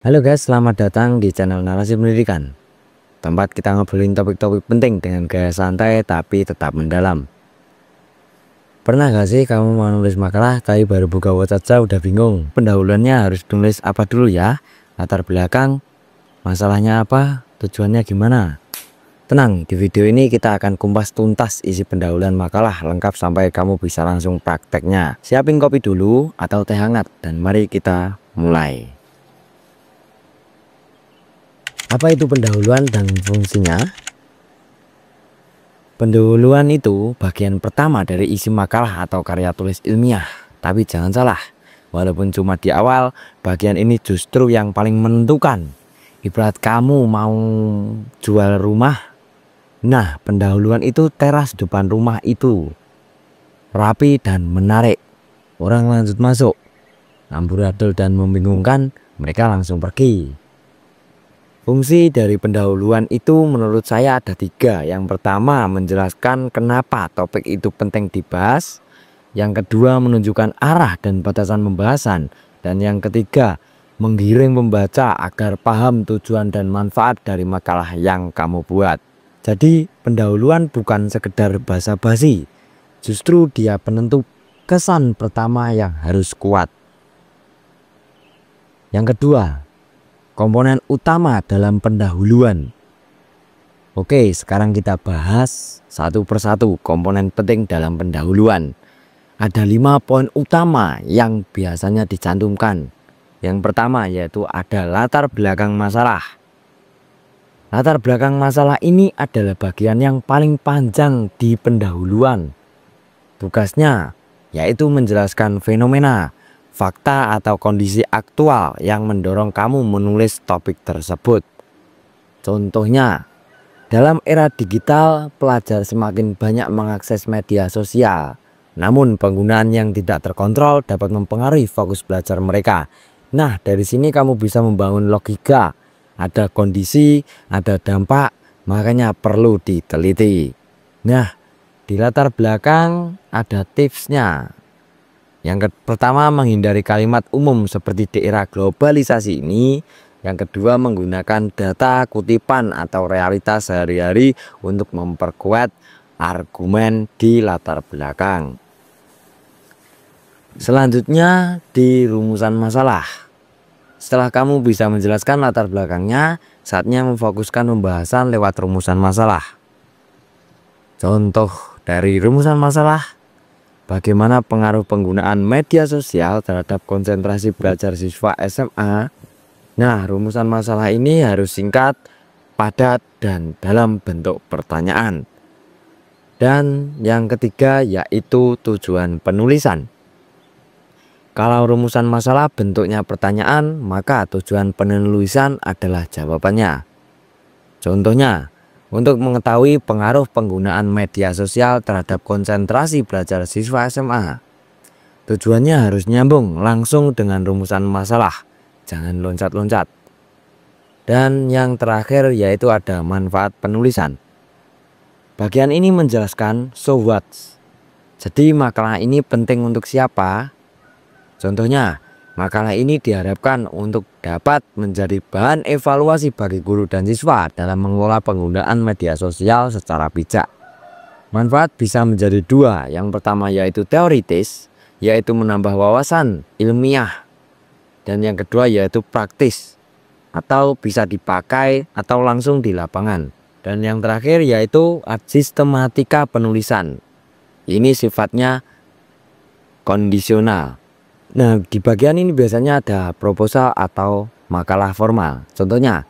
Halo guys, selamat datang di channel Narasi Pendidikan. Tempat kita ngobrolin topik-topik penting dengan gaya santai tapi tetap mendalam. Pernah gak sih kamu mau nulis makalah tapi baru buka Word aja udah bingung? Pendahuluannya harus nulis apa dulu ya? Latar belakang, masalahnya apa, tujuannya gimana? Tenang, di video ini kita akan kumpas tuntas isi pendahuluan makalah lengkap sampai kamu bisa langsung prakteknya. Siapin kopi dulu atau teh hangat dan mari kita mulai. Apa itu pendahuluan dan fungsinya? Pendahuluan itu bagian pertama dari isi makalah atau karya tulis ilmiah. Tapi jangan salah, walaupun cuma di awal, bagian ini justru yang paling menentukan. Ibarat kamu mau jual rumah, nah pendahuluan itu teras depan rumah itu rapi dan menarik. Orang lanjut masuk, amburadul dan membingungkan, mereka langsung pergi. Fungsi dari pendahuluan itu menurut saya ada 3. Yang pertama menjelaskan kenapa topik itu penting dibahas. Yang kedua menunjukkan arah dan batasan pembahasan. Dan yang ketiga menggiring pembaca agar paham tujuan dan manfaat dari makalah yang kamu buat. Jadi pendahuluan bukan sekedar basa-basi. Justru dia penentu kesan pertama yang harus kuat. Yang kedua, komponen utama dalam pendahuluan. Oke, sekarang kita bahas satu persatu komponen penting dalam pendahuluan. Ada 5 poin utama yang biasanya dicantumkan. Yang pertama yaitu ada latar belakang masalah. Latar belakang masalah ini adalah bagian yang paling panjang di pendahuluan. Tugasnya yaitu menjelaskan fenomena, fakta atau kondisi aktual yang mendorong kamu menulis topik tersebut. Contohnya, dalam era digital, pelajar semakin banyak mengakses media sosial. Namun penggunaan yang tidak terkontrol dapat mempengaruhi fokus belajar mereka. Nah, dari sini kamu bisa membangun logika. Ada kondisi, ada dampak, makanya perlu diteliti. Nah, di latar belakang ada tipsnya. Yang pertama menghindari kalimat umum seperti di era globalisasi ini. Yang kedua menggunakan data, kutipan atau realitas sehari-hari untuk memperkuat argumen di latar belakang. Selanjutnya di rumusan masalah. Setelah kamu bisa menjelaskan latar belakangnya, saatnya memfokuskan pembahasan lewat rumusan masalah. Contoh dari rumusan masalah: bagaimana pengaruh penggunaan media sosial terhadap konsentrasi belajar siswa SMA? Nah, rumusan masalah ini harus singkat, padat, dan dalam bentuk pertanyaan. Dan yang ketiga yaitu tujuan penulisan. Kalau rumusan masalah bentuknya pertanyaan, maka tujuan penulisan adalah jawabannya. Contohnya, untuk mengetahui pengaruh penggunaan media sosial terhadap konsentrasi belajar siswa SMA. Tujuannya harus nyambung langsung dengan rumusan masalah, jangan loncat-loncat. Dan yang terakhir yaitu ada manfaat penulisan. Bagian ini menjelaskan so what. Jadi makalah ini penting untuk siapa? Contohnya, makalah ini diharapkan untuk dapat menjadi bahan evaluasi bagi guru dan siswa dalam mengelola penggunaan media sosial secara bijak. Manfaat bisa menjadi 2. Yang pertama yaitu teoritis, yaitu menambah wawasan ilmiah. Dan yang kedua yaitu praktis, atau bisa dipakai atau langsung di lapangan. Dan yang terakhir yaitu sistematika penulisan. Ini sifatnya kondisional. Nah, di bagian ini biasanya ada proposal atau makalah formal. Contohnya,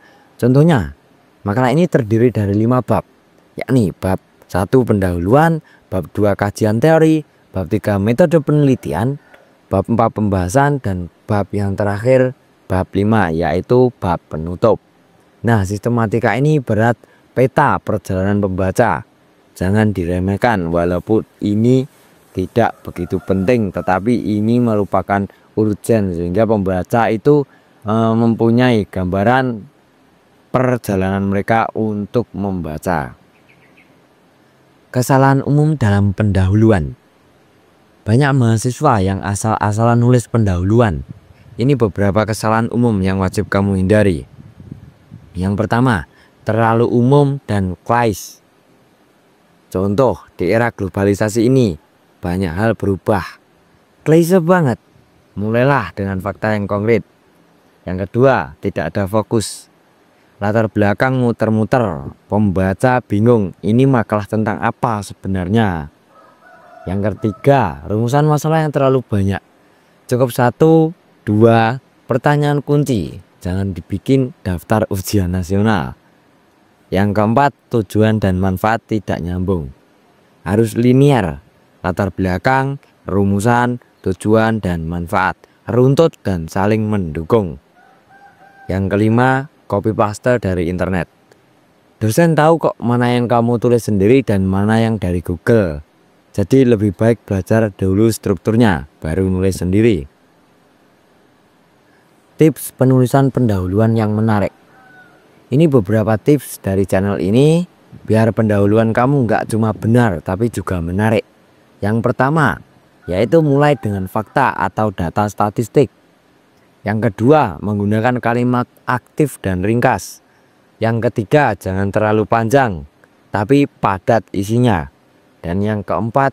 makalah ini terdiri dari 5 bab, yakni bab 1 pendahuluan, bab 2 kajian teori, bab 3 metode penelitian, bab 4 pembahasan, dan bab yang terakhir bab 5 yaitu bab penutup. Nah, sistematika ini berat peta perjalanan pembaca. Jangan diremehkan walaupun ini tidak begitu penting, tetapi ini merupakan urgen sehingga pembaca itu mempunyai gambaran perjalanan mereka untuk membaca. Kesalahan umum dalam pendahuluan. Banyak mahasiswa yang asal-asalan nulis pendahuluan. Ini beberapa kesalahan umum yang wajib kamu hindari. Yang pertama, terlalu umum dan klise. Contoh, di era globalisasi ini banyak hal berubah. Klise banget. Mulailah dengan fakta yang konkret. Yang kedua, tidak ada fokus. Latar belakang muter-muter, pembaca bingung, ini makalah tentang apa sebenarnya. Yang ketiga, rumusan masalah yang terlalu banyak. Cukup 1, 2 pertanyaan kunci, jangan dibikin daftar ujian nasional. Yang keempat, tujuan dan manfaat tidak nyambung. Harus linear, latar belakang, rumusan, tujuan dan manfaat, runtut dan saling mendukung. Yang kelima, copy paste dari internet. Dosen tahu kok mana yang kamu tulis sendiri dan mana yang dari Google. Jadi lebih baik belajar dulu strukturnya, baru nulis sendiri. Tips penulisan pendahuluan yang menarik. Ini beberapa tips dari channel ini biar pendahuluan kamu nggak cuma benar tapi juga menarik. Yang pertama, yaitu mulai dengan fakta atau data statistik. Yang kedua, menggunakan kalimat aktif dan ringkas. Yang ketiga, jangan terlalu panjang tapi padat isinya. Dan yang keempat,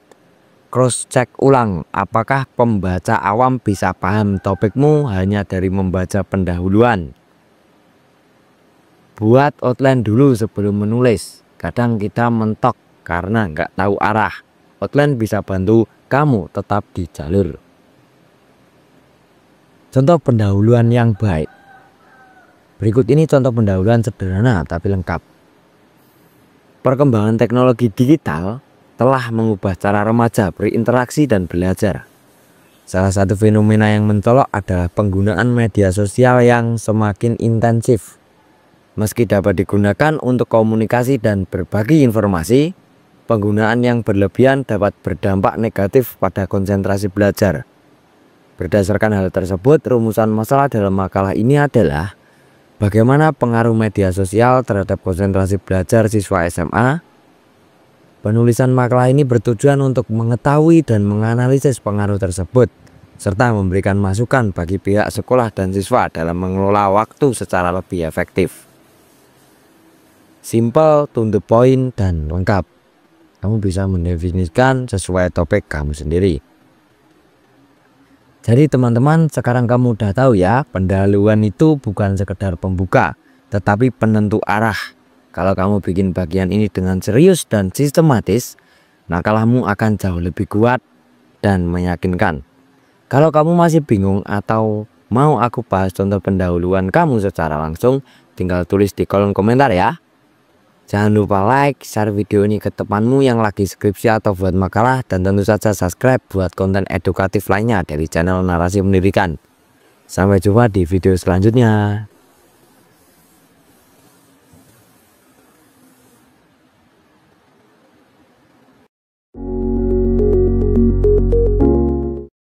cross check ulang apakah pembaca awam bisa paham topikmu hanya dari membaca pendahuluan. Buat outline dulu sebelum menulis. Kadang kita mentok karena nggak tahu arah. Outline bisa bantu kamu tetap di jalur. Contoh pendahuluan yang baik. Berikut ini contoh pendahuluan sederhana tapi lengkap. Perkembangan teknologi digital telah mengubah cara remaja berinteraksi dan belajar. Salah satu fenomena yang mencolok adalah penggunaan media sosial yang semakin intensif. Meski dapat digunakan untuk komunikasi dan berbagi informasi, penggunaan yang berlebihan dapat berdampak negatif pada konsentrasi belajar. Berdasarkan hal tersebut, rumusan masalah dalam makalah ini adalah bagaimana pengaruh media sosial terhadap konsentrasi belajar siswa SMA. Penulisan makalah ini bertujuan untuk mengetahui dan menganalisis pengaruh tersebut, serta memberikan masukan bagi pihak sekolah dan siswa dalam mengelola waktu secara lebih efektif. Simple, to the point, dan lengkap. Kamu bisa mendefinisikan sesuai topik kamu sendiri. Jadi teman-teman, sekarang kamu udah tahu ya, pendahuluan itu bukan sekedar pembuka, tetapi penentu arah. Kalau kamu bikin bagian ini dengan serius dan sistematis, nakalahmu akan jauh lebih kuat dan meyakinkan. Kalau kamu masih bingung atau mau aku bahas contoh pendahuluan kamu secara langsung, tinggal tulis di kolom komentar ya. Jangan lupa like, share video ini ke temanmu yang lagi skripsi atau buat makalah, dan tentu saja subscribe buat konten edukatif lainnya dari channel Narasi Pendidikan. Sampai jumpa di video selanjutnya.